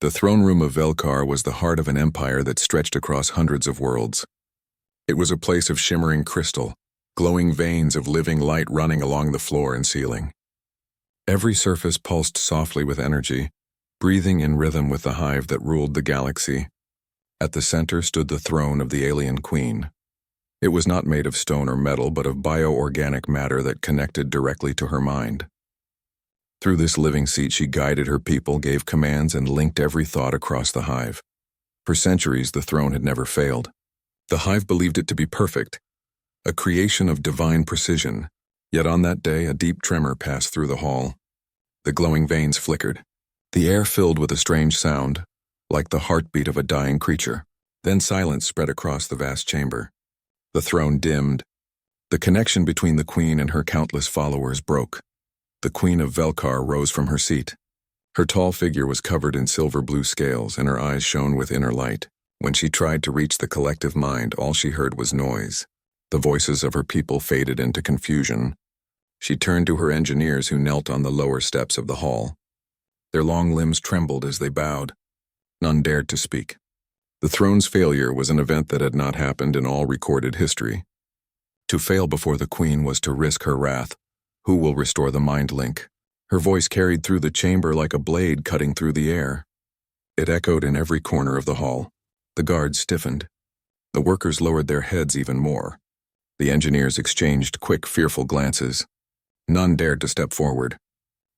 The throne room of Velkar was the heart of an empire that stretched across hundreds of worlds. It was a place of shimmering crystal, glowing veins of living light running along the floor and ceiling. Every surface pulsed softly with energy, breathing in rhythm with the hive that ruled the galaxy. At the center stood the throne of the alien queen. It was not made of stone or metal, but of bioorganic matter that connected directly to her mind. Through this living seat, she guided her people, gave commands, and linked every thought across the hive. For centuries, the throne had never failed. The hive believed it to be perfect, a creation of divine precision. Yet on that day, a deep tremor passed through the hall. The glowing veins flickered. The air filled with a strange sound, like the heartbeat of a dying creature. Then silence spread across the vast chamber. The throne dimmed. The connection between the queen and her countless followers broke. The Queen of Velkar rose from her seat. Her tall figure was covered in silver-blue scales, and her eyes shone with inner light. When she tried to reach the collective mind, all she heard was noise. The voices of her people faded into confusion. She turned to her engineers, who knelt on the lower steps of the hall. Their long limbs trembled as they bowed. None dared to speak. The throne's failure was an event that had not happened in all recorded history. To fail before the queen was to risk her wrath. Who will restore the mind link? Her voice carried through the chamber like a blade cutting through the air. It echoed in every corner of the hall. The guards stiffened. The workers lowered their heads even more. The engineers exchanged quick, fearful glances. None dared to step forward.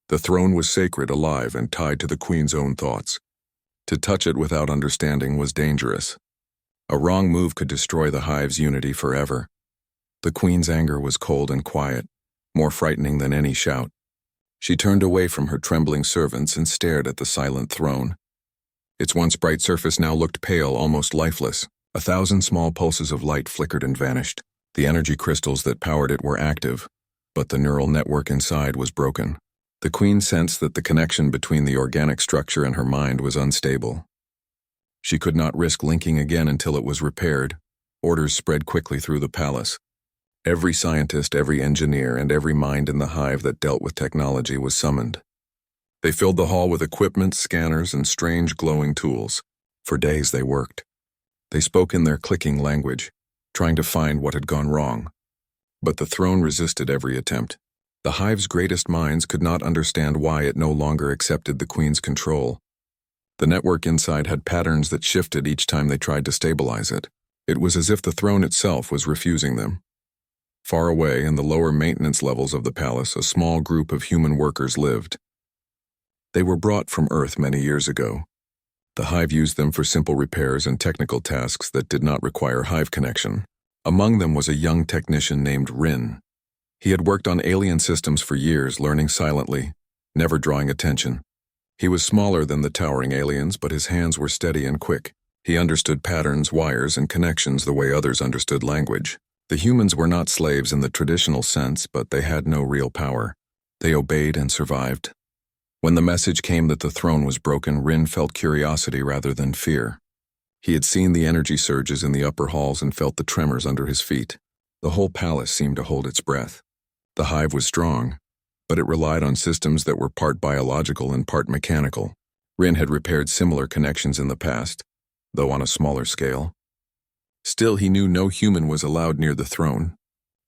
The throne was sacred, alive, and tied to the queen's own thoughts. To touch it without understanding was dangerous. A wrong move could destroy the hive's unity forever. The queen's anger was cold and quiet, more frightening than any shout. She turned away from her trembling servants and stared at the silent throne. Its once bright surface now looked pale, almost lifeless. 1,000 small pulses of light flickered and vanished. The energy crystals that powered it were active, but the neural network inside was broken. The queen sensed that the connection between the organic structure and her mind was unstable. She could not risk linking again until it was repaired. Orders spread quickly through the palace. Every scientist, every engineer, and every mind in the hive that dealt with technology was summoned. They filled the hall with equipment, scanners, and strange glowing tools. For days they worked. They spoke in their clicking language, trying to find what had gone wrong. But the throne resisted every attempt. The hive's greatest minds could not understand why it no longer accepted the queen's control. The network inside had patterns that shifted each time they tried to stabilize it. It was as if the throne itself was refusing them. Far away, in the lower maintenance levels of the palace, a small group of human workers lived. They were brought from Earth many years ago. The hive used them for simple repairs and technical tasks that did not require hive connection. Among them was a young technician named Rin. He had worked on alien systems for years, learning silently, never drawing attention. He was smaller than the towering aliens, but his hands were steady and quick. He understood patterns, wires, and connections the way others understood language. The humans were not slaves in the traditional sense, but they had no real power. They obeyed and survived. When the message came that the throne was broken, Rin felt curiosity rather than fear. He had seen the energy surges in the upper halls and felt the tremors under his feet. The whole palace seemed to hold its breath. The hive was strong, but it relied on systems that were part biological and part mechanical. Rin had repaired similar connections in the past, though on a smaller scale. Still, he knew no human was allowed near the throne.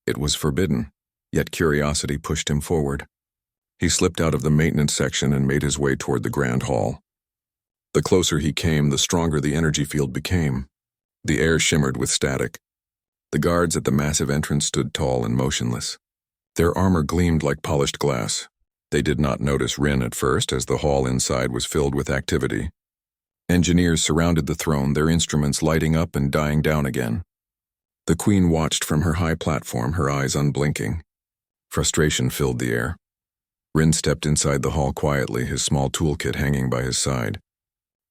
It was forbidden, yet curiosity pushed him forward. He slipped out of the maintenance section and made his way toward the grand hall. The closer he came, the stronger the energy field became. The air shimmered with static. The guards at the massive entrance stood tall and motionless. Their armor gleamed like polished glass. They did not notice Rin at first, as the hall inside was filled with activity. Engineers surrounded the throne, their instruments lighting up and dying down again. The queen watched from her high platform, her eyes unblinking. Frustration filled the air. Rin stepped inside the hall quietly, his small toolkit hanging by his side.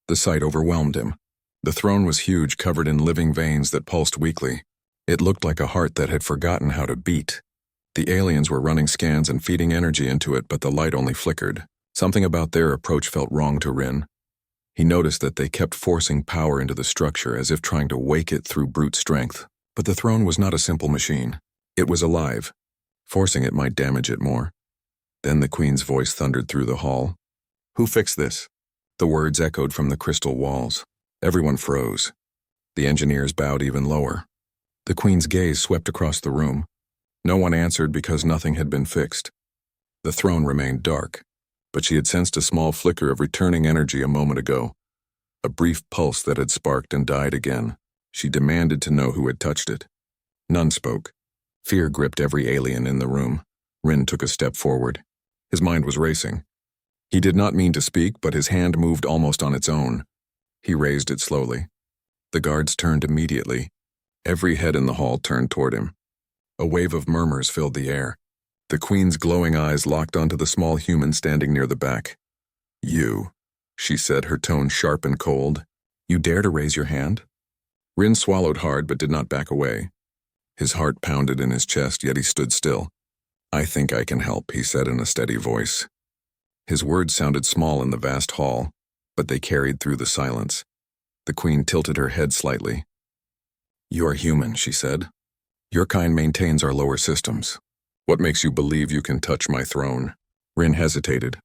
The sight overwhelmed him. The throne was huge, covered in living veins that pulsed weakly. It looked like a heart that had forgotten how to beat. The aliens were running scans and feeding energy into it, but the light only flickered. Something about their approach felt wrong to Rin. He noticed that they kept forcing power into the structure, as if trying to wake it through brute strength. But the throne was not a simple machine. It was alive. Forcing it might damage it more. Then the queen's voice thundered through the hall. "Who fixed this?" The words echoed from the crystal walls. Everyone froze. The engineers bowed even lower. The Queen's gaze swept across the room. No one answered because nothing had been fixed. The throne remained dark, but she had sensed a small flicker of returning energy a moment ago, a brief pulse that had sparked and died again. She demanded to know who had touched it. None spoke. Fear gripped every alien in the room. Rin took a step forward. His mind was racing. He did not mean to speak, but his hand moved almost on its own. He raised it slowly. The guards turned immediately. Every head in the hall turned toward him. A wave of murmurs filled the air. The Queen's glowing eyes locked onto the small human standing near the back. "You," she said, her tone sharp and cold. "You dare to raise your hand?" Rin swallowed hard but did not back away. His heart pounded in his chest, yet he stood still. "I think I can help," he said in a steady voice. His words sounded small in the vast hall, but they carried through the silence. The Queen tilted her head slightly. "You are human," she said. "Your kind maintains our lower systems. What makes you believe you can touch my throne?" Rin hesitated.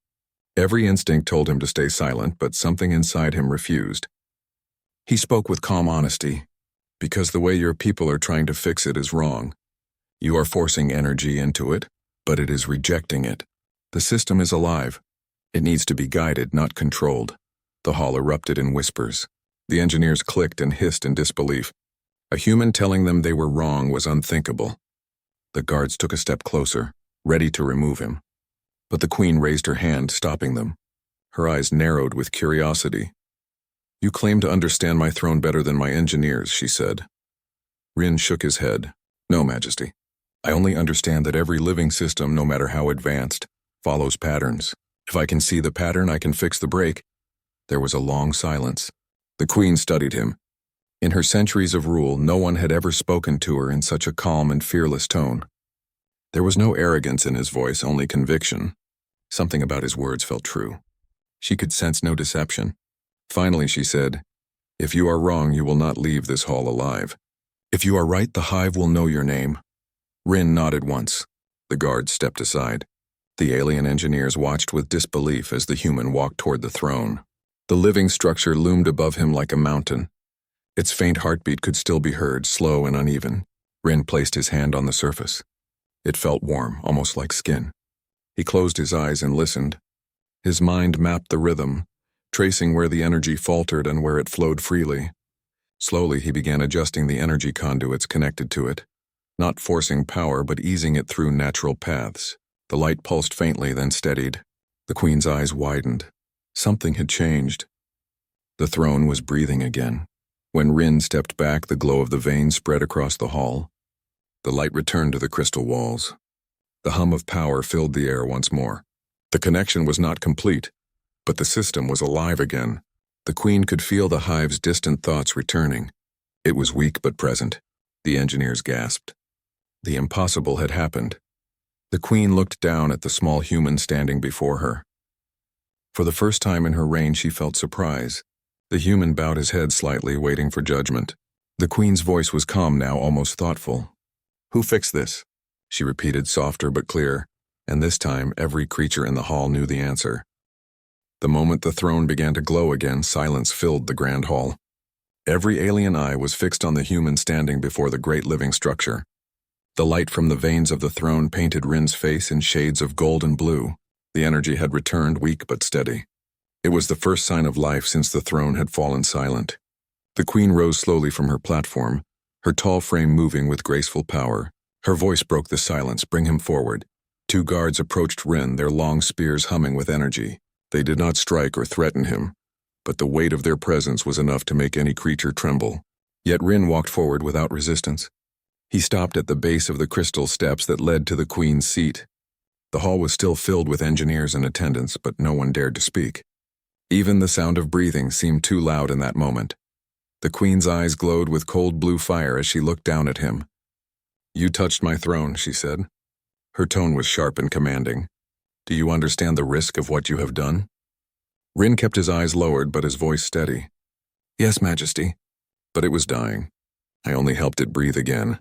Every instinct told him to stay silent, but something inside him refused. He spoke with calm honesty. "Because the way your people are trying to fix it is wrong. You are forcing energy into it, but it is rejecting it. The system is alive. It needs to be guided, not controlled." The hall erupted in whispers. The engineers clicked and hissed in disbelief. A human telling them they were wrong was unthinkable. The guards took a step closer, ready to remove him. But the Queen raised her hand, stopping them. Her eyes narrowed with curiosity. "You claim to understand my throne better than my engineers," she said. Rin shook his head. "No, Majesty. I only understand that every living system, no matter how advanced, follows patterns. If I can see the pattern, I can fix the break." There was a long silence. The Queen studied him. In her centuries of rule, no one had ever spoken to her in such a calm and fearless tone. There was no arrogance in his voice, only conviction. Something about his words felt true. She could sense no deception. Finally, she said, "If you are wrong, you will not leave this hall alive. If you are right, the hive will know your name." Rin nodded once. The guards stepped aside. The alien engineers watched with disbelief as the human walked toward the throne. The living structure loomed above him like a mountain. Its faint heartbeat could still be heard, slow and uneven. Rin placed his hand on the surface. It felt warm, almost like skin. He closed his eyes and listened. His mind mapped the rhythm, tracing where the energy faltered and where it flowed freely. Slowly, he began adjusting the energy conduits connected to it, not forcing power but easing it through natural paths. The light pulsed faintly, then steadied. The Queen's eyes widened. Something had changed. The throne was breathing again. When Rin stepped back, the glow of the veins spread across the hall. The light returned to the crystal walls. The hum of power filled the air once more. The connection was not complete, but the system was alive again. The Queen could feel the hive's distant thoughts returning. It was weak but present. The engineers gasped. The impossible had happened. The Queen looked down at the small human standing before her. For the first time in her reign, she felt surprise. The human bowed his head slightly, waiting for judgment. The Queen's voice was calm now, almost thoughtful. "Who fixed this?" she repeated, softer but clear, and this time every creature in the hall knew the answer. The moment the throne began to glow again, silence filled the grand hall. Every alien eye was fixed on the human standing before the great living structure. The light from the veins of the throne painted Rin's face in shades of gold and blue. The energy had returned, weak but steady. It was the first sign of life since the throne had fallen silent. The Queen rose slowly from her platform, her tall frame moving with graceful power. Her voice broke the silence. "Bring him forward." Two guards approached Rin, their long spears humming with energy. They did not strike or threaten him, but the weight of their presence was enough to make any creature tremble. Yet Rin walked forward without resistance. He stopped at the base of the crystal steps that led to the Queen's seat. The hall was still filled with engineers and attendants, but no one dared to speak. Even the sound of breathing seemed too loud in that moment. The Queen's eyes glowed with cold blue fire as she looked down at him. "You touched my throne," she said. Her tone was sharp and commanding. "Do you understand the risk of what you have done?" Rin kept his eyes lowered, but his voice steady. "Yes, Majesty." But it was dying. I only helped it breathe again.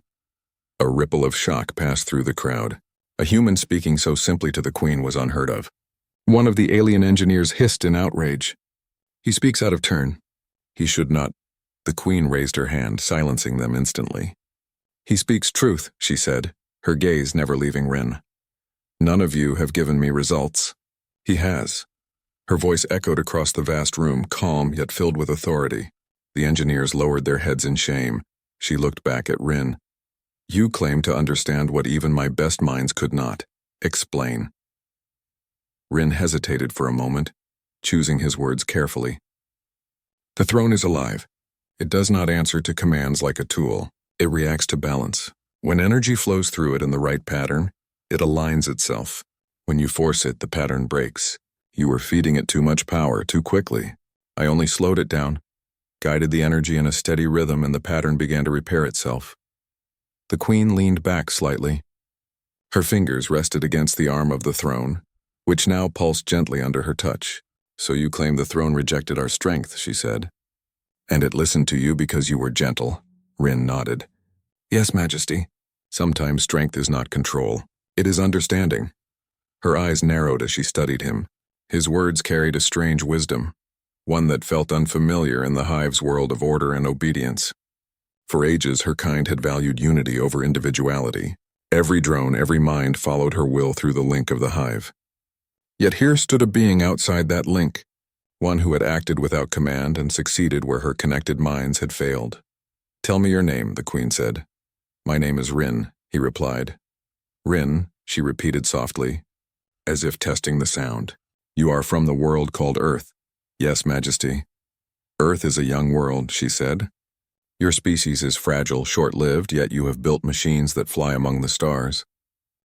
A ripple of shock passed through the crowd. A human speaking so simply to the Queen was unheard of. One of the alien engineers hissed in outrage. He speaks out of turn. He should not. The Queen raised her hand, silencing them instantly. He speaks truth, she said, her gaze never leaving Rin. None of you have given me results. He has. Her voice echoed across the vast room, calm yet filled with authority. The engineers lowered their heads in shame. She looked back at Rin. You claim to understand what even my best minds could not. Explain. Rin hesitated for a moment, choosing his words carefully. The throne is alive. It does not answer to commands like a tool. It reacts to balance. When energy flows through it in the right pattern, it aligns itself. When you force it, the pattern breaks. You were feeding it too much power too quickly. I only slowed it down, guided the energy in a steady rhythm, and the pattern began to repair itself. The Queen leaned back slightly. Her fingers rested against the arm of the throne, which now pulsed gently under her touch. So you claim the throne rejected our strength, she said. And it listened to you because you were gentle. Rin nodded. Yes, Majesty. Sometimes strength is not control. It is understanding. Her eyes narrowed as she studied him. His words carried a strange wisdom, one that felt unfamiliar in the hive's world of order and obedience. For ages, her kind had valued unity over individuality. Every drone, every mind followed her will through the link of the hive. Yet here stood a being outside that link, one who had acted without command and succeeded where her connected minds had failed. Tell me your name, the Queen said. My name is Rin, he replied. Rin, she repeated softly, as if testing the sound. You are from the world called Earth. Yes, Majesty. Earth is a young world, she said. Your species is fragile, short-lived, yet you have built machines that fly among the stars.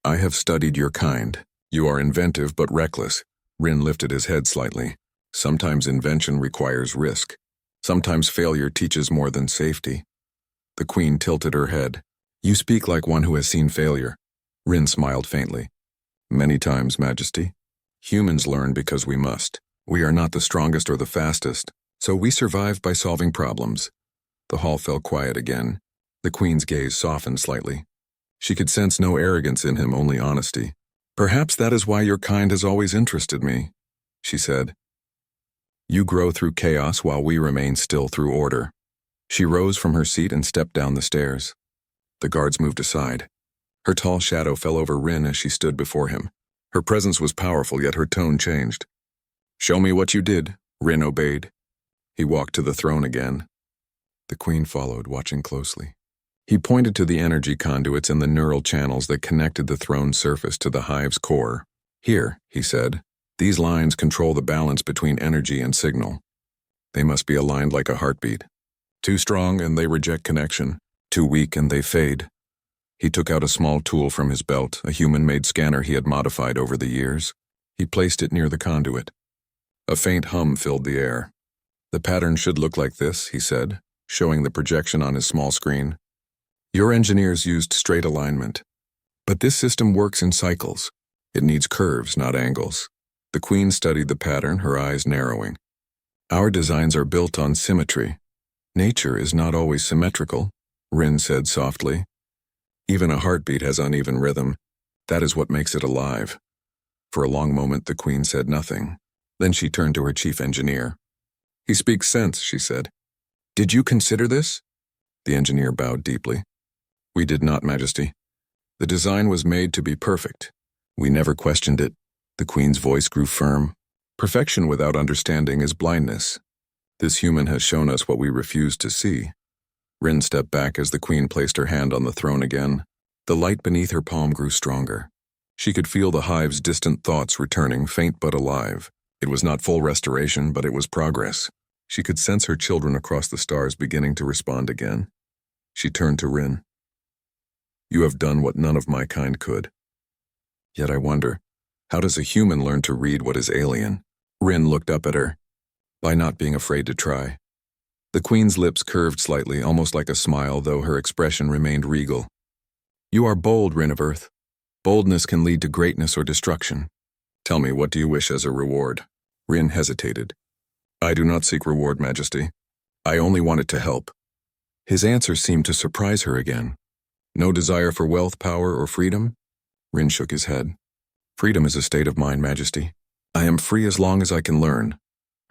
I have studied your kind. You are inventive but reckless. Rin lifted his head slightly. Sometimes invention requires risk. Sometimes failure teaches more than safety. The Queen tilted her head. You speak like one who has seen failure. Rin smiled faintly. Many times, Majesty. Humans learn because we must. We are not the strongest or the fastest, so we survive by solving problems. The hall fell quiet again. The Queen's gaze softened slightly. She could sense no arrogance in him, only honesty. Perhaps that is why your kind has always interested me, she said. You grow through chaos while we remain still through order. She rose from her seat and stepped down the stairs. The guards moved aside. Her tall shadow fell over Rin as she stood before him. Her presence was powerful, yet her tone changed. Show me what you did, Rin obeyed. He walked to the throne again. The Queen followed, watching closely. He pointed to the energy conduits and the neural channels that connected the throne's surface to the hive's core. Here, he said, these lines control the balance between energy and signal. They must be aligned like a heartbeat. Too strong and they reject connection. Too weak and they fade. He took out a small tool from his belt, a human-made scanner he had modified over the years. He placed it near the conduit. A faint hum filled the air. The pattern should look like this, he said, showing the projection on his small screen. Your engineers used straight alignment. But this system works in cycles. It needs curves, not angles. The Queen studied the pattern, her eyes narrowing. Our designs are built on symmetry. Nature is not always symmetrical, Rin said softly. Even a heartbeat has uneven rhythm. That is what makes it alive. For a long moment, the Queen said nothing. Then she turned to her chief engineer. He speaks sense, she said. Did you consider this? The engineer bowed deeply. We did not, Majesty. The design was made to be perfect. We never questioned it. The Queen's voice grew firm. Perfection without understanding is blindness. This human has shown us what we refuse to see. Rin stepped back as the Queen placed her hand on the throne again. The light beneath her palm grew stronger. She could feel the hive's distant thoughts returning, faint but alive. It was not full restoration, but it was progress. She could sense her children across the stars beginning to respond again. She turned to Rin. You have done what none of my kind could. Yet I wonder, how does a human learn to read what is alien? Rin looked up at her. By not being afraid to try. The Queen's lips curved slightly, almost like a smile, though her expression remained regal. You are bold, Rin of Earth. Boldness can lead to greatness or destruction. Tell me, what do you wish as a reward? Rin hesitated. I do not seek reward, Majesty. I only wanted to help. His answer seemed to surprise her again. No desire for wealth, power, or freedom? Rin shook his head. Freedom is a state of mind, Majesty. I am free as long as I can learn.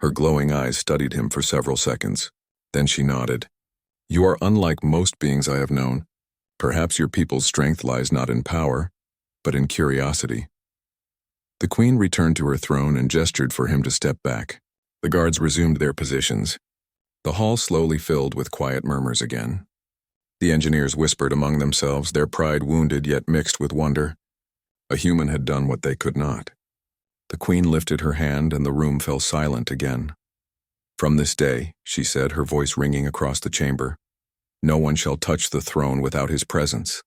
Her glowing eyes studied him for several seconds. Then she nodded. "You are unlike most beings I have known. Perhaps your people's strength lies not in power, but in curiosity." The queen returned to her throne and gestured for him to step back. The guards resumed their positions. The hall slowly filled with quiet murmurs again. The engineers whispered among themselves, their pride wounded yet mixed with wonder. A human had done what they could not. The queen lifted her hand and the room fell silent again. "From this day," she said, her voice ringing across the chamber, "no one shall touch the throne without his presence.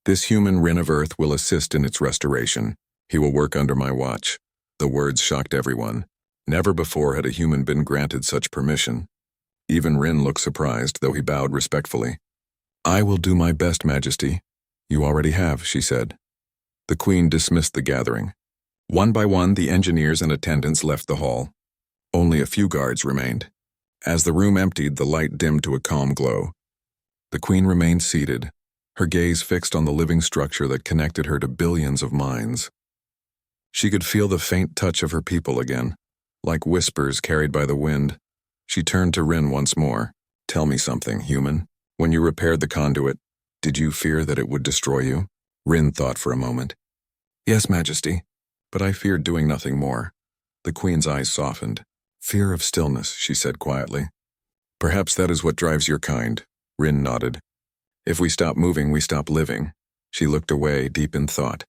This human Rin of Earth will assist in its restoration. He will work under my watch." The words shocked everyone. Never before had a human been granted such permission. Even Rin looked surprised, though he bowed respectfully. "I will do my best, Majesty." "You already have," she said. The queen dismissed the gathering. One by one, the engineers and attendants left the hall. Only a few guards remained. As the room emptied, the light dimmed to a calm glow. The queen remained seated, her gaze fixed on the living structure that connected her to billions of minds. She could feel the faint touch of her people again, like whispers carried by the wind. She turned to Rin once more. "Tell me something, human. When you repaired the conduit, did you fear that it would destroy you?" Rin thought for a moment. "Yes, Majesty, but I feared doing nothing more." The queen's eyes softened. "Fear of stillness," she said quietly. "Perhaps that is what drives your kind." Rin nodded. "If we stop moving, we stop living." She looked away, deep in thought.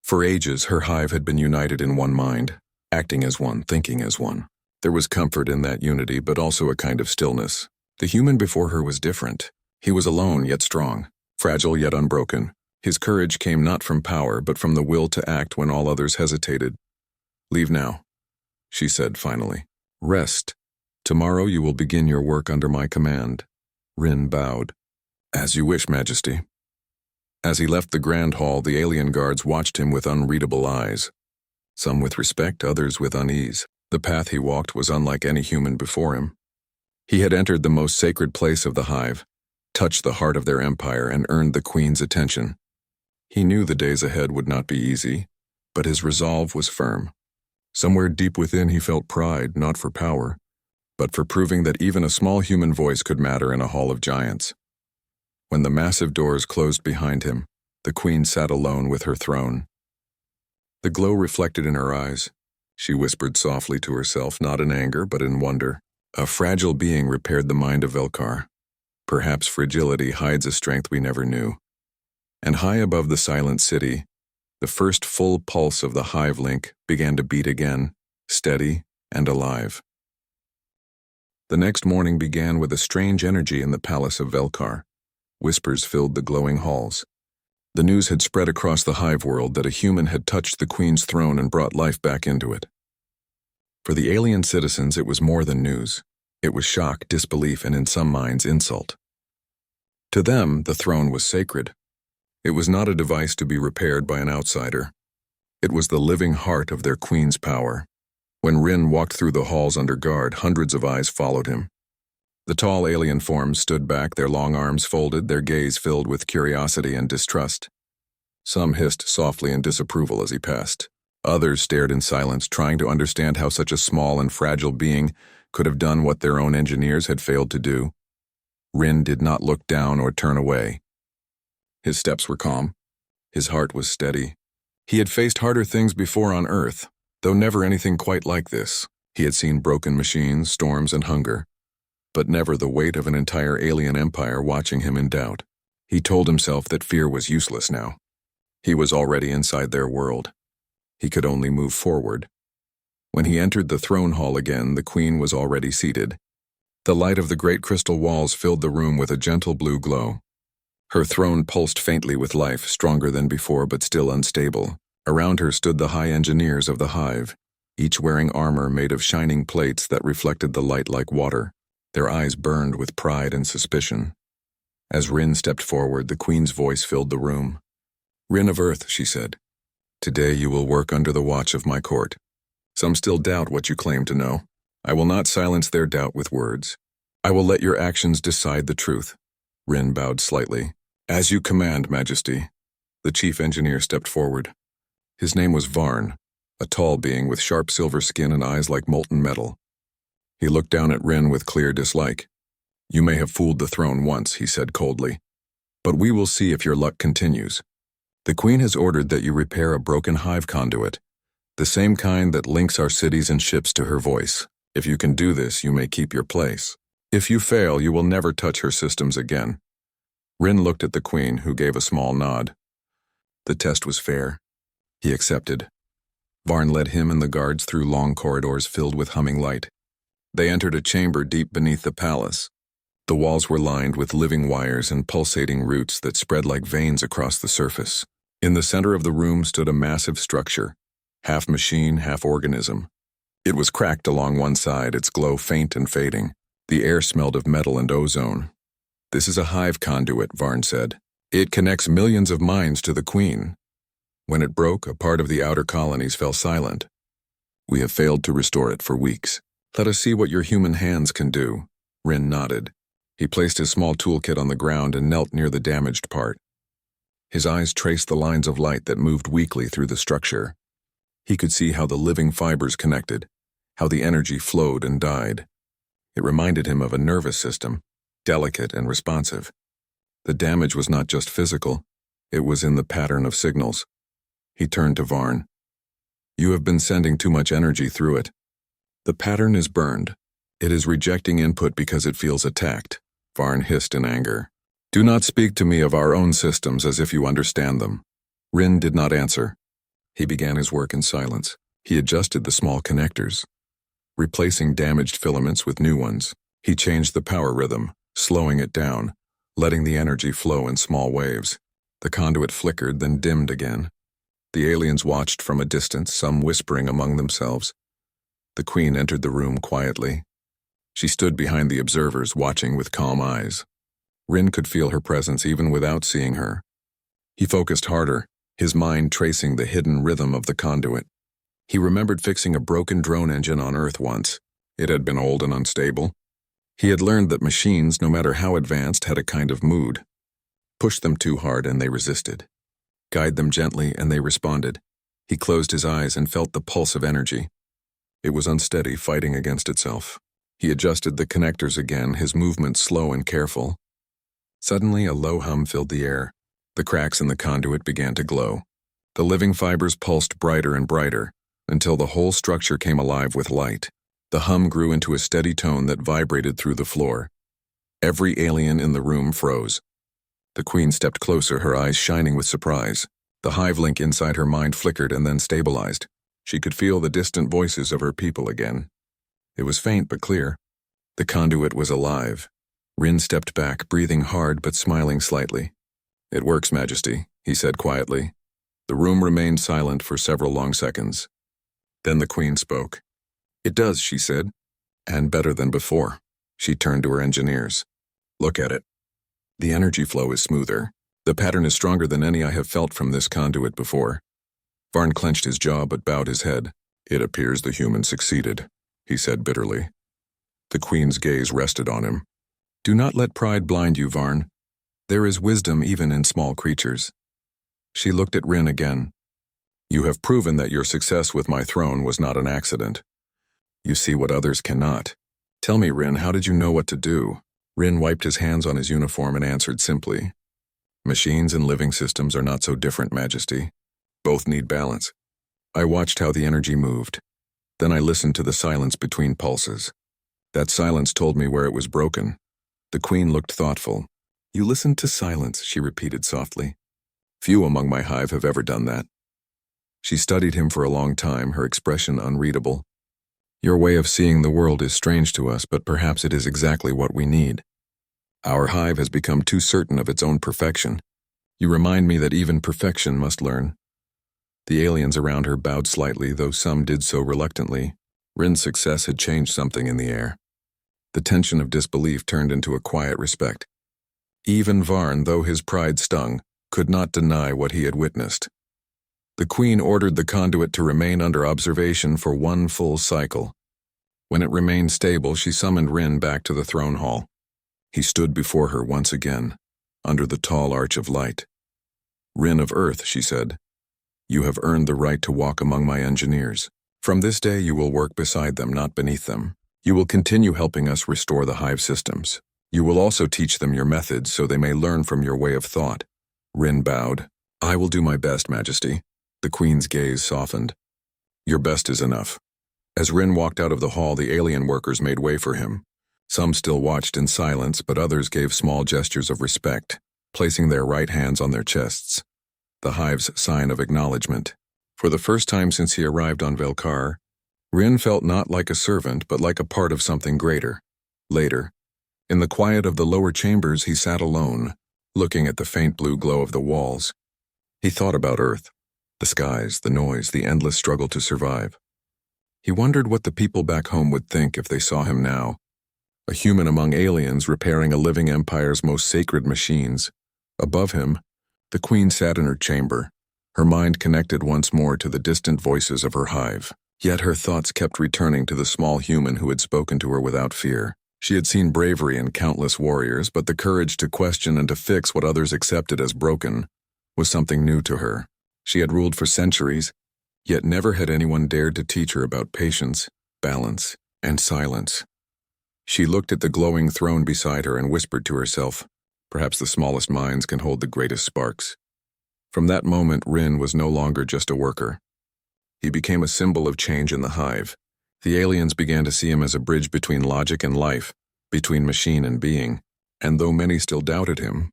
For ages, her hive had been united in one mind, acting as one, thinking as one. There was comfort in that unity, but also a kind of stillness. The human before her was different. He was alone yet strong, fragile yet unbroken. His courage came not from power, but from the will to act when all others hesitated. "Leave now," she said finally. "Rest. Tomorrow you will begin your work under my command." Rin bowed. "As you wish, Majesty." As he left the grand hall, the alien guards watched him with unreadable eyes. Some with respect, others with unease. The path he walked was unlike any human before him. He had entered the most sacred place of the hive, touched the heart of their empire, and earned the queen's attention. He knew the days ahead would not be easy, but his resolve was firm. Somewhere deep within he felt pride, not for power, but for proving that even a small human voice could matter in a hall of giants. When the massive doors closed behind him, the queen sat alone with her throne. The glow reflected in her eyes. She whispered softly to herself, not in anger, but in wonder. A fragile being repaired the mind of Velkar. Perhaps fragility hides a strength we never knew. And high above the silent city, the first full pulse of the hive link began to beat again, steady and alive. The next morning began with a strange energy in the palace of Velkar. Whispers filled the glowing halls. The news had spread across the hive world that a human had touched the queen's throne and brought life back into it. For the alien citizens, it was more than news. It was shock, disbelief, and in some minds, insult. To them, the throne was sacred. It was not a device to be repaired by an outsider. It was the living heart of their queen's power. When Rin walked through the halls under guard, hundreds of eyes followed him. The tall alien forms stood back, their long arms folded, their gaze filled with curiosity and distrust. Some hissed softly in disapproval as he passed. Others stared in silence, trying to understand how such a small and fragile being could have done what their own engineers had failed to do. Rin did not look down or turn away. His steps were calm. His heart was steady. He had faced harder things before on Earth, though never anything quite like this. He had seen broken machines, storms, and hunger, but never the weight of an entire alien empire watching him in doubt. He told himself that fear was useless now. He was already inside their world. He could only move forward. When he entered the throne hall again, the queen was already seated. The light of the great crystal walls filled the room with a gentle blue glow. Her throne pulsed faintly with life, stronger than before but still unstable. Around her stood the high engineers of the hive, each wearing armor made of shining plates that reflected the light like water. Their eyes burned with pride and suspicion. As Rin stepped forward, the queen's voice filled the room. "Rin of Earth," she said, "today you will work under the watch of my court. Some still doubt what you claim to know. I will not silence their doubt with words. I will let your actions decide the truth." Rin bowed slightly. "As you command, Majesty." The chief engineer stepped forward. His name was Varn, a tall being with sharp silver skin and eyes like molten metal. He looked down at Rin with clear dislike. "You may have fooled the throne once," he said coldly, "but we will see if your luck continues. The Queen has ordered that you repair a broken hive conduit, the same kind that links our cities and ships to her voice. If you can do this, you may keep your place. If you fail, you will never touch her systems again." Rin looked at the Queen, who gave a small nod. The test was fair. He accepted. Varn led him and the guards through long corridors filled with humming light. They entered a chamber deep beneath the palace. The walls were lined with living wires and pulsating roots that spread like veins across the surface. In the center of the room stood a massive structure, half machine, half organism. It was cracked along one side, its glow faint and fading. The air smelled of metal and ozone. "This is a hive conduit," Varn said. "It connects millions of minds to the Queen. When it broke, a part of the outer colonies fell silent. We have failed to restore it for weeks. Let us see what your human hands can do." Rin nodded. He placed his small toolkit on the ground and knelt near the damaged part. His eyes traced the lines of light that moved weakly through the structure. He could see how the living fibers connected, how the energy flowed and died. It reminded him of a nervous system, delicate and responsive. The damage was not just physical, it was in the pattern of signals. He turned to Varn. "You have been sending too much energy through it. The pattern is burned. It is rejecting input because it feels attacked," Varn hissed in anger. "Do not speak to me of our own systems as if you understand them." Rin did not answer. He began his work in silence. He adjusted the small connectors, replacing damaged filaments with new ones. He changed the power rhythm, slowing it down, letting the energy flow in small waves. The conduit flickered, then dimmed again. The aliens watched from a distance, some whispering among themselves. The Queen entered the room quietly. She stood behind the observers, watching with calm eyes. Rin could feel her presence even without seeing her. He focused harder, his mind tracing the hidden rhythm of the conduit. He remembered fixing a broken drone engine on Earth once. It had been old and unstable. He had learned that machines, no matter how advanced, had a kind of mood. Push them too hard and they resisted. Guide them gently and they responded. He closed his eyes and felt the pulse of energy. It was unsteady, fighting against itself. He adjusted the connectors again, his movements slow and careful. Suddenly, a low hum filled the air. The cracks in the conduit began to glow. The living fibers pulsed brighter and brighter, until the whole structure came alive with light. The hum grew into a steady tone that vibrated through the floor. Every alien in the room froze. The Queen stepped closer, her eyes shining with surprise. The hive link inside her mind flickered and then stabilized. She could feel the distant voices of her people again. It was faint but clear. The conduit was alive. Rin stepped back, breathing hard but smiling slightly. "It works, Majesty," he said quietly. The room remained silent for several long seconds. Then the Queen spoke. "It does," she said, "and better than before." She turned to her engineers. "Look at it. The energy flow is smoother. The pattern is stronger than any I have felt from this conduit before." Varn clenched his jaw but bowed his head. "It appears the humans succeeded," he said bitterly. The Queen's gaze rested on him. "Do not let pride blind you, Varn. There is wisdom even in small creatures." She looked at Rin again. "You have proven that your success with my throne was not an accident. You see what others cannot. Tell me, Rin, how did you know what to do?" Rin wiped his hands on his uniform and answered simply, "Machines and living systems are not so different, Majesty. Both need balance. I watched how the energy moved. Then I listened to the silence between pulses. That silence told me where it was broken." The Queen looked thoughtful. "You listened to silence," she repeated softly. "Few among my hive have ever done that." She studied him for a long time, her expression unreadable. "Your way of seeing the world is strange to us, but perhaps it is exactly what we need. Our hive has become too certain of its own perfection. You remind me that even perfection must learn." The aliens around her bowed slightly, though some did so reluctantly. Rin's success had changed something in the air. The tension of disbelief turned into a quiet respect. Even Varn, though his pride stung, could not deny what he had witnessed. The Queen ordered the conduit to remain under observation for one full cycle. When it remained stable, she summoned Rin back to the throne hall. He stood before her once again, under the tall arch of light. "Rin of Earth," she said, "you have earned the right to walk among my engineers. From this day you will work beside them, not beneath them. You will continue helping us restore the hive systems. You will also teach them your methods so they may learn from your way of thought. Rin bowed. I will do my best, Majesty. The Queen's gaze softened. Your best is enough. As Rin walked out of the hall, the alien workers made way for him. Some still watched in silence, but others gave small gestures of respect, placing their right hands on their chests. The hive's sign of acknowledgement. For the first time since he arrived on Velkar, Rin felt not like a servant, but like a part of something greater. Later, in the quiet of the lower chambers, he sat alone, looking at the faint blue glow of the walls. He thought about Earth, the skies, the noise, the endless struggle to survive. He wondered what the people back home would think if they saw him now, a human among aliens repairing a living empire's most sacred machines. Above him, the Queen sat in her chamber, her mind connected once more to the distant voices of her hive. Yet her thoughts kept returning to the small human who had spoken to her without fear. She had seen bravery in countless warriors, but the courage to question and to fix what others accepted as broken was something new to her. She had ruled for centuries, yet never had anyone dared to teach her about patience, balance, and silence. She looked at the glowing throne beside her and whispered to herself, perhaps the smallest minds can hold the greatest sparks. From that moment, Rin was no longer just a worker. He became a symbol of change in the hive. The aliens began to see him as a bridge between logic and life, between machine and being, and though many still doubted him,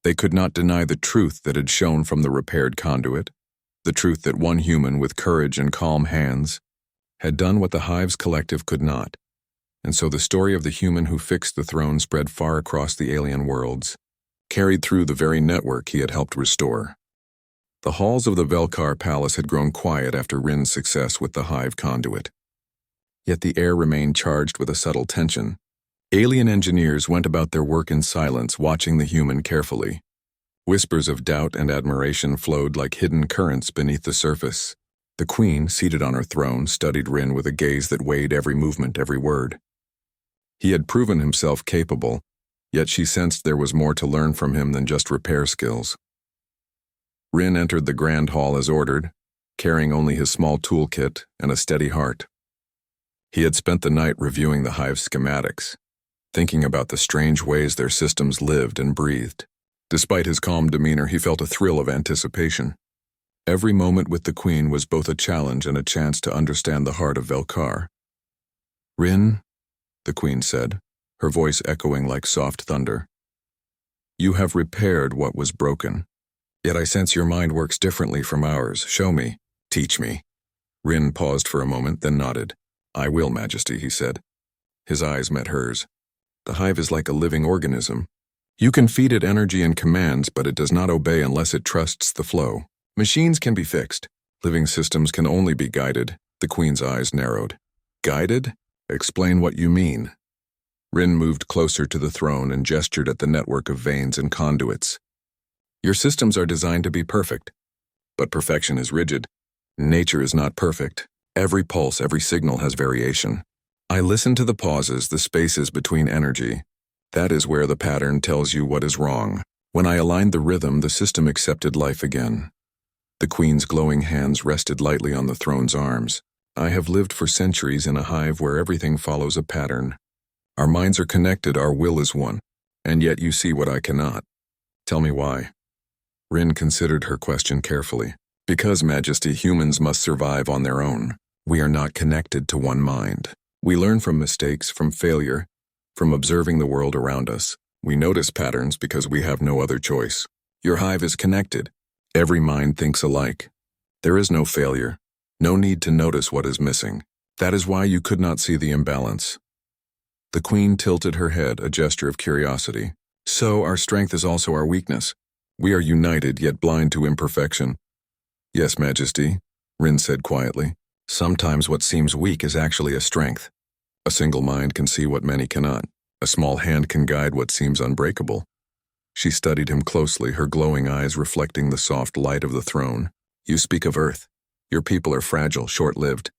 they could not deny the truth that had shone from the repaired conduit, the truth that one human with courage and calm hands had done what the hive's collective could not. And so the story of the human who fixed the throne spread far across the alien worlds, carried through the very network he had helped restore. The halls of the Velkar Palace had grown quiet after Rin's success with the hive conduit. Yet the air remained charged with a subtle tension. Alien engineers went about their work in silence, watching the human carefully. Whispers of doubt and admiration flowed like hidden currents beneath the surface. The Queen, seated on her throne, studied Rin with a gaze that weighed every movement, every word. He had proven himself capable, yet she sensed there was more to learn from him than just repair skills. Rin entered the grand hall as ordered, carrying only his small toolkit and a steady heart. He had spent the night reviewing the hive's schematics, thinking about the strange ways their systems lived and breathed. Despite his calm demeanor, he felt a thrill of anticipation. Every moment with the Queen was both a challenge and a chance to understand the heart of Velkar. Rin, the Queen said, her voice echoing like soft thunder. You have repaired what was broken. Yet I sense your mind works differently from ours. Show me. Teach me. Rin paused for a moment, then nodded. I will, Majesty, he said. His eyes met hers. The hive is like a living organism. You can feed it energy and commands, but it does not obey unless it trusts the flow. Machines can be fixed. Living systems can only be guided. The Queen's eyes narrowed. Guided? Explain what you mean. Rin moved closer to the throne and gestured at the network of veins and conduits. Your systems are designed to be perfect, but perfection is rigid. Nature is not perfect. Every pulse, every signal has variation. I listen to the pauses, the spaces between energy. That is where the pattern tells you what is wrong. When I aligned the rhythm, the system accepted life again. The Queen's glowing hands rested lightly on the throne's arms. I have lived for centuries in a hive where everything follows a pattern. Our minds are connected, our will is one, and yet you see what I cannot. Tell me why. Rin considered her question carefully. Because, Majesty, humans must survive on their own. We are not connected to one mind. We learn from mistakes, from failure, from observing the world around us. We notice patterns because we have no other choice. Your hive is connected. Every mind thinks alike. There is no failure, no need to notice what is missing. That is why you could not see the imbalance. The Queen tilted her head, a gesture of curiosity. So our strength is also our weakness. We are united, yet blind to imperfection. Yes, Majesty, Rin said quietly. Sometimes what seems weak is actually a strength. A single mind can see what many cannot. A small hand can guide what seems unbreakable. She studied him closely, her glowing eyes reflecting the soft light of the throne. You speak of Earth. Your people are fragile, short-lived.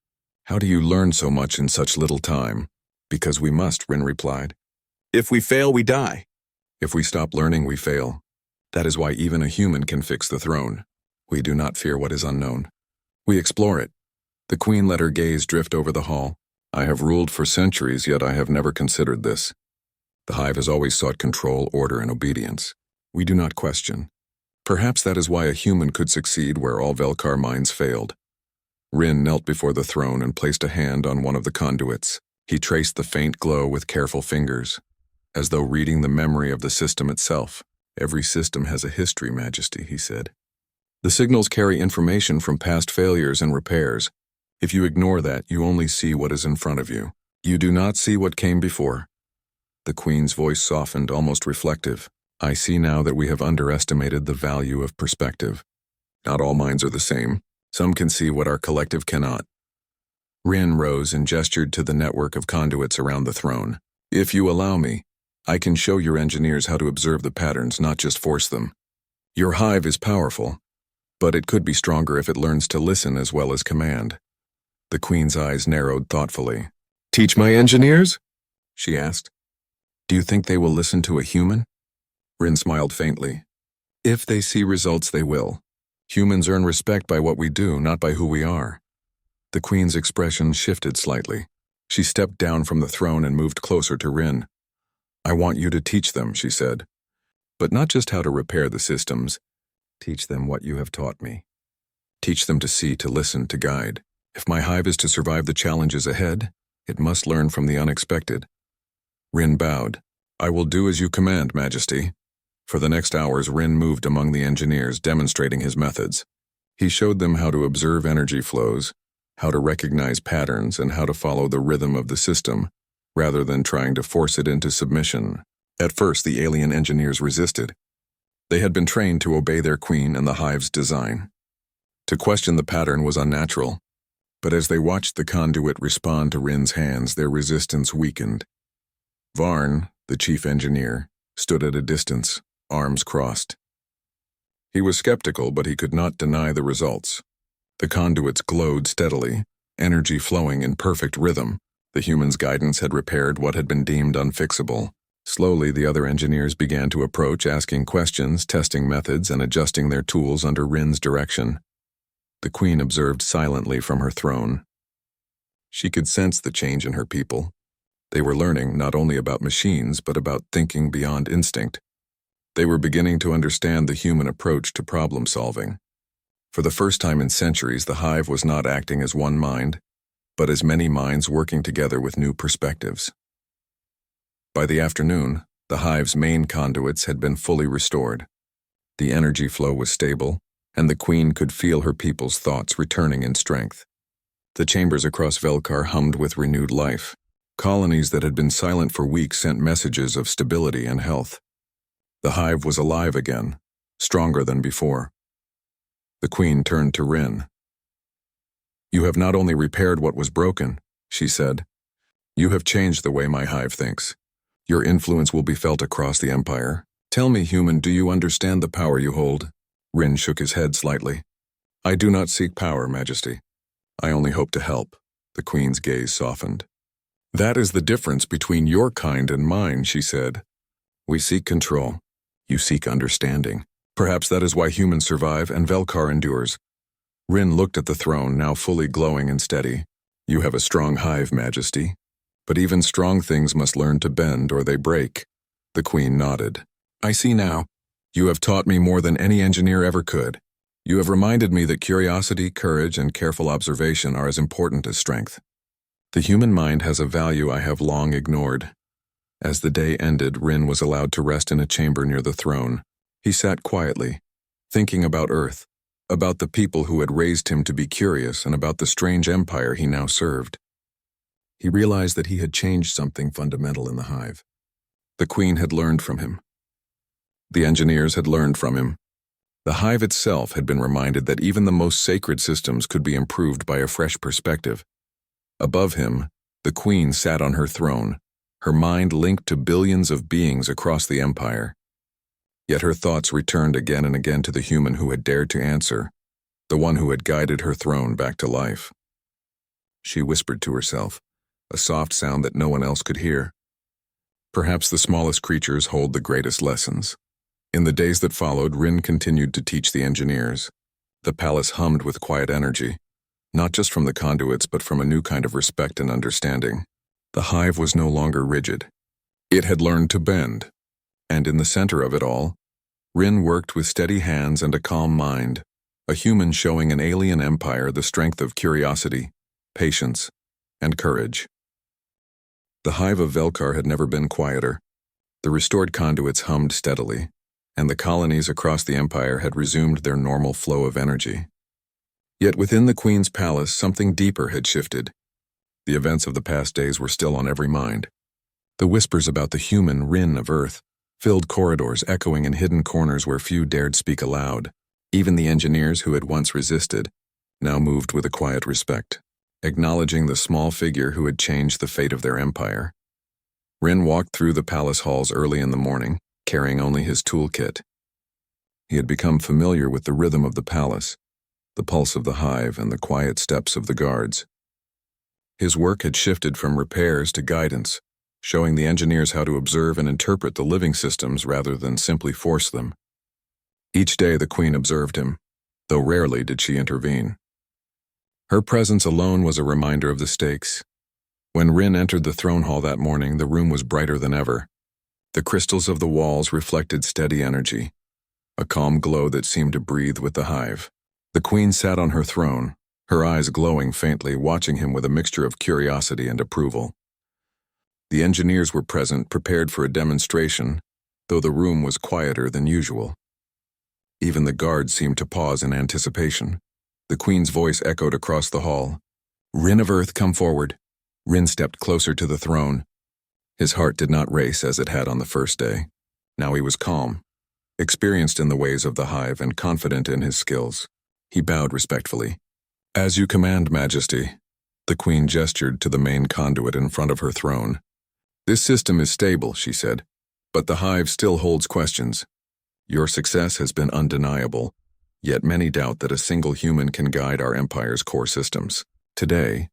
How do you learn so much in such little time? Because we must, Rin replied. If we fail, we die. If we stop learning, we fail. That is why even a human can fix the throne. We do not fear what is unknown. We explore it. The Queen let her gaze drift over the hall. I have ruled for centuries, yet I have never considered this. The hive has always sought control, order, and obedience. We do not question. Perhaps that is why a human could succeed where all Velkar minds failed. Rin knelt before the throne and placed a hand on one of the conduits. He traced the faint glow with careful fingers, as though reading the memory of the system itself. Every system has a history, Majesty, he said. The signals carry information from past failures and repairs. If you ignore that, you only see what is in front of you. You do not see what came before. The Queen's voice softened, almost reflective. I see now that we have underestimated the value of perspective. Not all minds are the same. Some can see what our collective cannot. Rin rose and gestured to the network of conduits around the throne. If you allow me, I can show your engineers how to observe the patterns, not just force them. Your hive is powerful, but it could be stronger if it learns to listen as well as command. The Queen's eyes narrowed thoughtfully. Teach my engineers? She asked. Do you think they will listen to a human? Rin smiled faintly. If they see results, they will. Humans earn respect by what we do, not by who we are. The Queen's expression shifted slightly. She stepped down from the throne and moved closer to Rin. I want you to teach them, she said. But not just how to repair the systems. Teach them what you have taught me. Teach them to see, to listen, to guide. If my hive is to survive the challenges ahead, it must learn from the unexpected. Rin bowed. I will do as you command, Majesty. For the next hours, Rin moved among the engineers, demonstrating his methods. He showed them how to observe energy flows, how to recognize patterns, and how to follow the rhythm of the system, rather than trying to force it into submission. At first, the alien engineers resisted. They had been trained to obey their queen and the hive's design. To question the pattern was unnatural, but as they watched the conduit respond to Rin's hands, their resistance weakened. Varn, the chief engineer, stood at a distance, arms crossed. He was skeptical, but he could not deny the results. The conduits glowed steadily, energy flowing in perfect rhythm. The human's guidance had repaired what had been deemed unfixable. Slowly, the other engineers began to approach, asking questions, testing methods, and adjusting their tools under Rin's direction. The Queen observed silently from her throne. She could sense the change in her people. They were learning not only about machines, but about thinking beyond instinct. They were beginning to understand the human approach to problem solving. For the first time in centuries, the hive was not acting as one mind, but as many minds working together with new perspectives. By the afternoon, the hive's main conduits had been fully restored. The energy flow was stable, and the Queen could feel her people's thoughts returning in strength. The chambers across Velkar hummed with renewed life. Colonies that had been silent for weeks sent messages of stability and health. The hive was alive again, stronger than before. The Queen turned to Rin. You have not only repaired what was broken, she said. You have changed the way my hive thinks. Your influence will be felt across the Empire. Tell me, human, do you understand the power you hold? Rin shook his head slightly. I do not seek power, Majesty. I only hope to help. The Queen's gaze softened. That is the difference between your kind and mine, she said. We seek control. You seek understanding. Perhaps that is why humans survive and Velkar endures. Rin looked at the throne, now fully glowing and steady. You have a strong hive, Majesty. But even strong things must learn to bend or they break. The Queen nodded. I see now. You have taught me more than any engineer ever could. You have reminded me that curiosity, courage, and careful observation are as important as strength. The human mind has a value I have long ignored. As the day ended, Rin was allowed to rest in a chamber near the throne. He sat quietly, thinking about Earth, about the people who had raised him to be curious, and about the strange empire he now served. He realized that he had changed something fundamental in the hive. The Queen had learned from him. The engineers had learned from him. The hive itself had been reminded that even the most sacred systems could be improved by a fresh perspective. Above him, the Queen sat on her throne, her mind linked to billions of beings across the empire. Yet her thoughts returned again and again to the human who had dared to answer, the one who had guided her throne back to life. She whispered to herself, a soft sound that no one else could hear. Perhaps the smallest creatures hold the greatest lessons. In the days that followed, Rin continued to teach the engineers. The palace hummed with quiet energy. not just from the conduits but from a new kind of respect and understanding. The hive was no longer rigid. It had learned to bend. And in the center of it all, Rin worked with steady hands and a calm mind, a human showing an alien empire the strength of curiosity, patience, and courage. The hive of Velkar had never been quieter. The restored conduits hummed steadily, and the colonies across the empire had resumed their normal flow of energy. Yet within the Queen's palace, something deeper had shifted. The events of the past days were still on every mind. The whispers about the human Rin of Earth filled corridors, echoing in hidden corners where few dared speak aloud. Even the engineers who had once resisted now moved with a quiet respect, acknowledging the small figure who had changed the fate of their empire. Rin walked through the palace halls early in the morning, carrying only his toolkit. He had become familiar with the rhythm of the palace, the pulse of the hive, and the quiet steps of the guards. His work had shifted from repairs to guidance, showing the engineers how to observe and interpret the living systems rather than simply force them. Each day the Queen observed him, though rarely did she intervene. Her presence alone was a reminder of the stakes. When Rin entered the throne hall that morning, the room was brighter than ever. The crystals of the walls reflected steady energy, a calm glow that seemed to breathe with the hive. The Queen sat on her throne, her eyes glowing faintly, watching him with a mixture of curiosity and approval. The engineers were present, prepared for a demonstration, though the room was quieter than usual. Even the guards seemed to pause in anticipation. The Queen's voice echoed across the hall. "Rin of Earth, come forward." Rin stepped closer to the throne. His heart did not race as it had on the first day. Now he was calm, experienced in the ways of the hive and confident in his skills. He bowed respectfully. "As you command, Majesty." The Queen gestured to the main conduit in front of her throne. "This system is stable," she said, "but the hive still holds questions. Your success has been undeniable, yet many doubt that a single human can guide our empire's core systems. Today,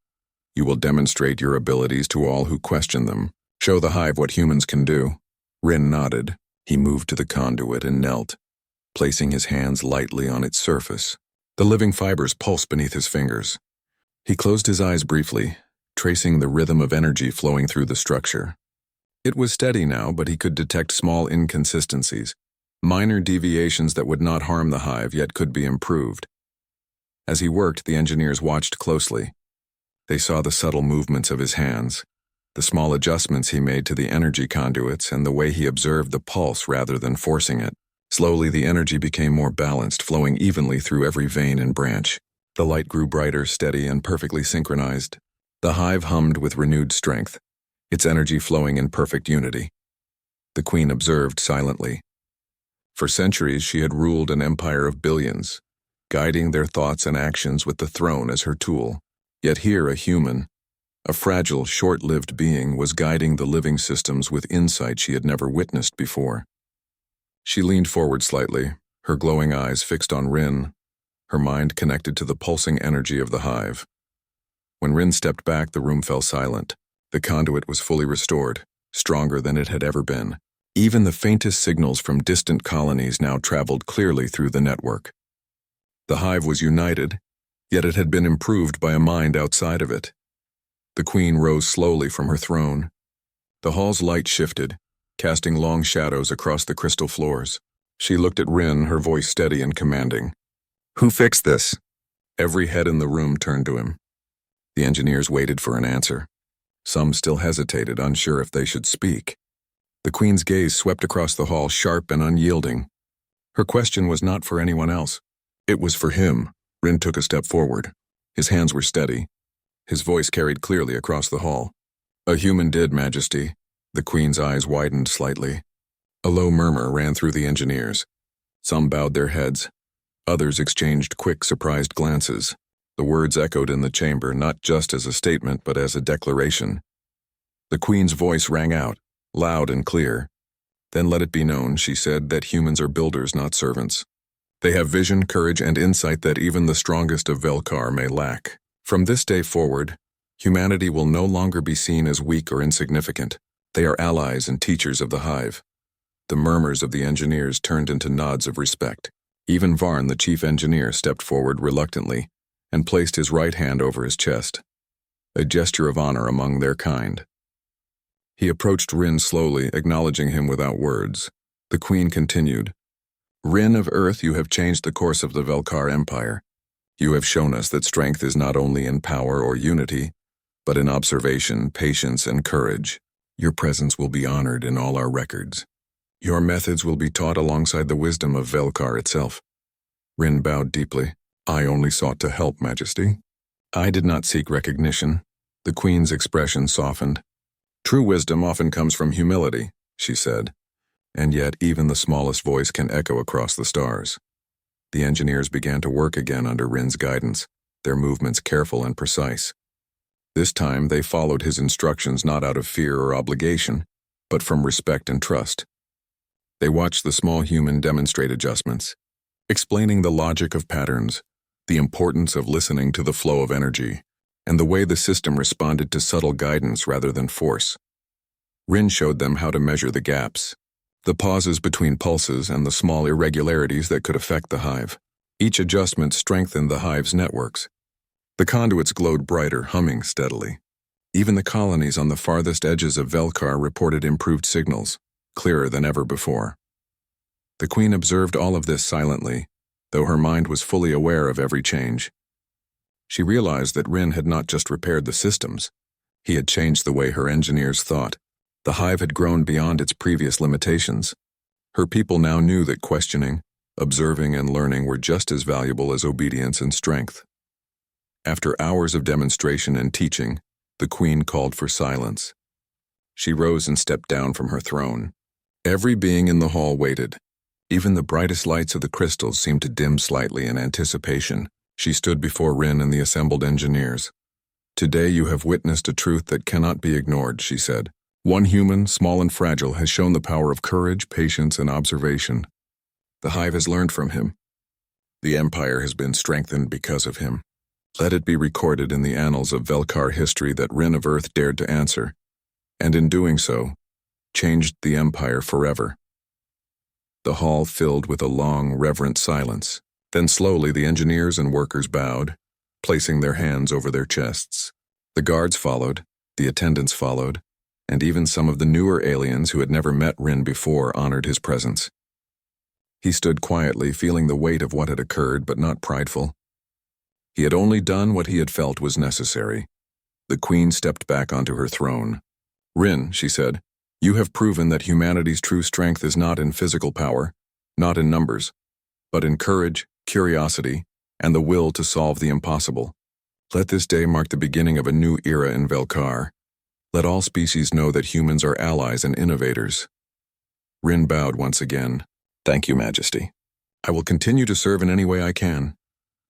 you will demonstrate your abilities to all who question them. Show the hive what humans can do." Rin nodded. He moved to the conduit and knelt, placing his hands lightly on its surface. The living fibers pulsed beneath his fingers. He closed his eyes briefly, tracing the rhythm of energy flowing through the structure. It was steady now, but he could detect small inconsistencies, minor deviations that would not harm the hive yet could be improved. As he worked, the engineers watched closely. They saw the subtle movements of his hands, the small adjustments he made to the energy conduits, and the way he observed the pulse rather than forcing it. Slowly, the energy became more balanced, flowing evenly through every vein and branch. The light grew brighter, steady, and perfectly synchronized. The hive hummed with renewed strength, its energy flowing in perfect unity. The Queen observed silently. For centuries, she had ruled an empire of billions, guiding their thoughts and actions with the throne as her tool. Yet here, a human, a fragile, short-lived being, was guiding the living systems with insight she had never witnessed before. She leaned forward slightly, her glowing eyes fixed on Rin, her mind connected to the pulsing energy of the hive. When Rin stepped back, the room fell silent. The conduit was fully restored, stronger than it had ever been. Even the faintest signals from distant colonies now traveled clearly through the network. The hive was united, yet it had been improved by a mind outside of it. The Queen rose slowly from her throne. The hall's light shifted, casting long shadows across the crystal floors. She looked at Rin, her voice steady and commanding. "Who fixed this?" Every head in the room turned to him. The engineers waited for an answer. Some still hesitated, unsure if they should speak. The Queen's gaze swept across the hall, sharp and unyielding. Her question was not for anyone else. It was for him. Rin took a step forward. His hands were steady. His voice carried clearly across the hall. "A human did, Majesty." The Queen's eyes widened slightly. A low murmur ran through the engineers. Some bowed their heads. Others exchanged quick, surprised glances. The words echoed in the chamber, not just as a statement, but as a declaration. The Queen's voice rang out, loud and clear. "Then let it be known," she said, "that humans are builders, not servants. They have vision, courage, and insight that even the strongest of Velkar may lack. From this day forward, humanity will no longer be seen as weak or insignificant. They are allies and teachers of the hive." The murmurs of the engineers turned into nods of respect. Even Varn, the chief engineer, stepped forward reluctantly, and placed his right hand over his chest, a gesture of honor among their kind. He approached Rin slowly, acknowledging him without words. The Queen continued, "Rin of Earth, you have changed the course of the Velkar Empire. You have shown us that strength is not only in power or unity, but in observation, patience, and courage. Your presence will be honored in all our records. Your methods will be taught alongside the wisdom of Velkar itself." Rin bowed deeply. "I only sought to help, Majesty. I did not seek recognition." The Queen's expression softened. "True wisdom often comes from humility," she said, "and yet even the smallest voice can echo across the stars." The engineers began to work again under Rin's guidance, their movements careful and precise. This time they followed his instructions not out of fear or obligation, but from respect and trust. They watched the small human demonstrate adjustments, explaining the logic of patterns, the importance of listening to the flow of energy, and the way the system responded to subtle guidance rather than force. Rin showed them how to measure the gaps, the pauses between pulses, and the small irregularities that could affect the hive. Each adjustment strengthened the hive's networks. The conduits glowed brighter, humming steadily. Even the colonies on the farthest edges of Velkar reported improved signals, clearer than ever before. The Queen observed all of this silently, though her mind was fully aware of every change. She realized that Rin had not just repaired the systems, he had changed the way her engineers thought. The hive had grown beyond its previous limitations. Her people now knew that questioning, observing, and learning were just as valuable as obedience and strength. After hours of demonstration and teaching, the Queen called for silence. She rose and stepped down from her throne. Every being in the hall waited. Even the brightest lights of the crystals seemed to dim slightly in anticipation. She stood before Rin and the assembled engineers. "Today you have witnessed a truth that cannot be ignored," she said. "One human, small and fragile, has shown the power of courage, patience, and observation. The hive has learned from him. The Empire has been strengthened because of him. Let it be recorded in the annals of Velkar history that Rin of Earth dared to answer, and in doing so, changed the Empire forever." The hall filled with a long, reverent silence. Then slowly the engineers and workers bowed, placing their hands over their chests. The guards followed, the attendants followed, and even some of the newer aliens who had never met Rin before honored his presence. He stood quietly, feeling the weight of what had occurred, but not prideful. He had only done what he had felt was necessary. The Queen stepped back onto her throne. "Rin," she said, "you have proven that humanity's true strength is not in physical power, not in numbers, but in courage, curiosity, and the will to solve the impossible. Let this day mark the beginning of a new era in Velkar. Let all species know that humans are allies and innovators." Rin bowed once again. "Thank you, Majesty. I will continue to serve in any way I can."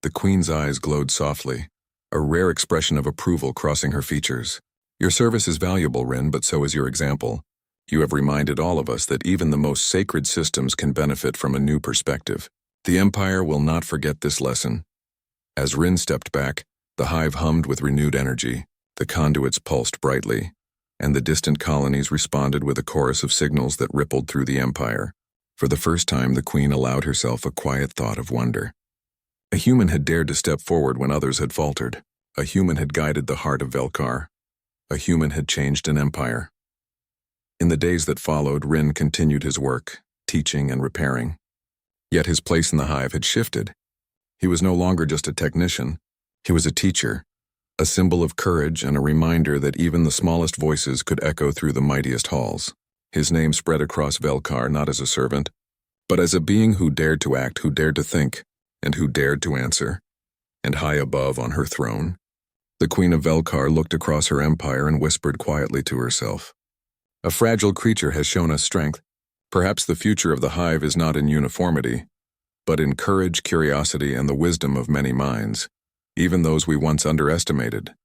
The Queen's eyes glowed softly, a rare expression of approval crossing her features. "Your service is valuable, Rin, but so is your example. You have reminded all of us that even the most sacred systems can benefit from a new perspective. The Empire will not forget this lesson." As Rin stepped back, the hive hummed with renewed energy, the conduits pulsed brightly, and the distant colonies responded with a chorus of signals that rippled through the Empire. For the first time, the Queen allowed herself a quiet thought of wonder. A human had dared to step forward when others had faltered. A human had guided the heart of Velkar. A human had changed an empire. In the days that followed, Rin continued his work, teaching and repairing. Yet his place in the hive had shifted. He was no longer just a technician. He was a teacher, a symbol of courage and a reminder that even the smallest voices could echo through the mightiest halls. His name spread across Velkar not as a servant, but as a being who dared to act, who dared to think, and who dared to answer. And high above on her throne, the Queen of Velkar looked across her empire and whispered quietly to herself, "A fragile creature has shown us strength. Perhaps the future of the hive is not in uniformity, but in courage, curiosity, and the wisdom of many minds, even those we once underestimated."